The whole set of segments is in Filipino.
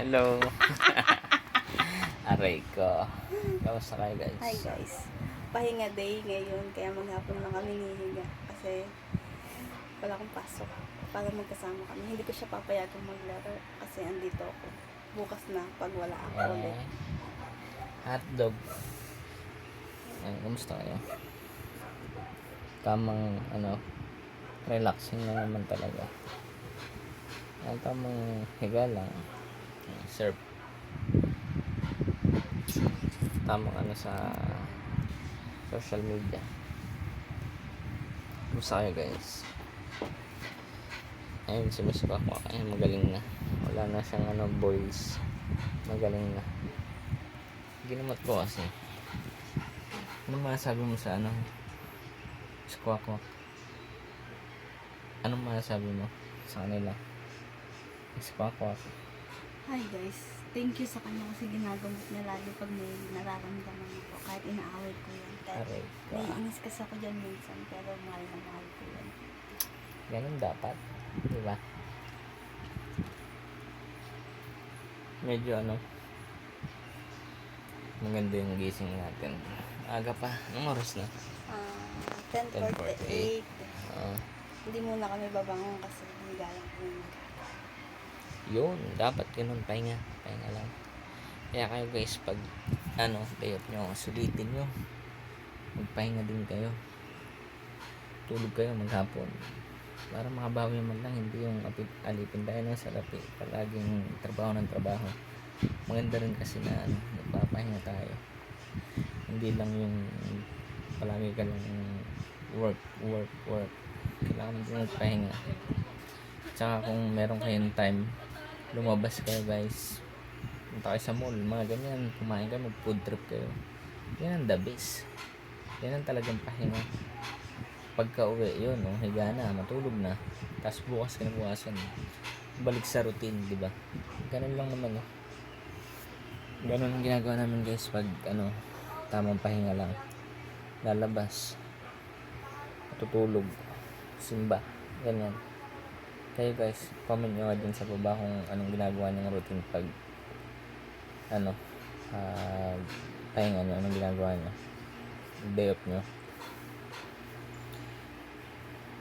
Hello. Aray ko. Kamusta kayo guys? Hi guys. Pahinga day ngayon kaya maghapon lang kami hihiga kasi wala akong pasok para magkasama kami. Hindi ko siya papayagang maglaro kasi andito ako. Bukas na pag wala ako ulit. Hotdog. Ay, kamusta kayo? Tamang relaxing na naman talaga. Ang tamang higa lang. Surf. Tamang sa social media. Kamusta kayo guys? Ayun, si Miss Kwakwa. Ayun, magaling na. Wala na siyang boils. Magaling na. Ginamot ko kasi. Ano masasabi mo sa Miss Kwakwa? Anong masasabi mo sa kanila? Miss Kwakwa. Hi guys. Thank you sa kanya kasi ginagamot niya lalo pag may nararamdaman ako. Kahit inaaway ko yan. Kahit Aray ka. naiinis kasi ako dyan minsan pero mahal na mahal ko yan. Ganun dapat. Diba? Medyo maganda yung gising natin. Aga pa. Anong oras na? 10:48. 10:48. Hindi muna kami babangon kasi higa lang kami. Yun. Dapat ganun. Pahinga. Pahinga lang. Kaya kayo guys, pag day off nyo, sulitin nyo. Magpahinga din kayo. Tulog kayo maghapon. Para makabawi man lang, hindi yung alipin tayo ng salapi. Palaging trabaho ng trabaho. Maganda rin kasi na nagpapahinga tayo. Hindi lang yung palagi ka lang work. Kailangan din magpahinga. Tsaka kung meron kayong time, lumabas kayo guys. Punta kayo sa mall, mga ganyan. Kumain kayo, mag food trip kayo. Yan ang the best. Yan ang talagang pahinga. Pagka uwi, yun, higa na, matulog na. Tapos bukas kinabukasan, balik sa routine, di ba? Ganun lang naman, Ganun ang ginagawa namin guys pag tamang pahinga lang. Lalabas, tutulog, simba, ganyan. Kayo guys, comment nyo nga dun sa baba kung anong ginagawa nyo ng routine pag pahinga nyo, anong ginagawa nyo, day off nyo.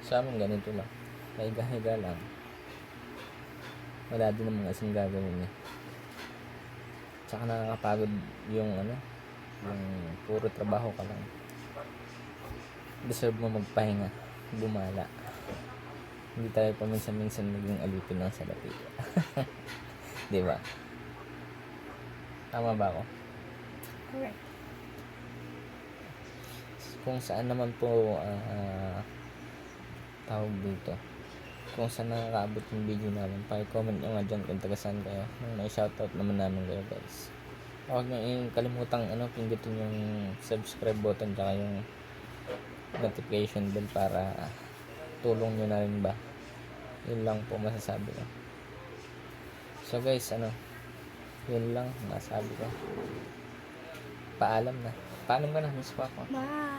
Sa amin ganito lang, higa lang, wala din naman kasing gagawin tsaka nakakapagod yung yung puro trabaho ka lang. Deserve mo magpahinga, bumala. Hindi tayo paminsan-minsan maging alipin ng salapi. Di ba? Tama ba ako? Correct. Kung saan naman po tawag dito, kung saan nakakaabot yung video namin, paki-comment nyo nga dyan kung taga saan kayo, nang may shoutout naman namin kayo guys. Huwag nyo kalimutang pindutin yung subscribe button tsaka yung notification bell para tulong nyo na rin ba. Yun lang po masasabi ko. So guys, yun lang masasabi ko. Paalam na. Paalam ka na, Miss Papa. Bye!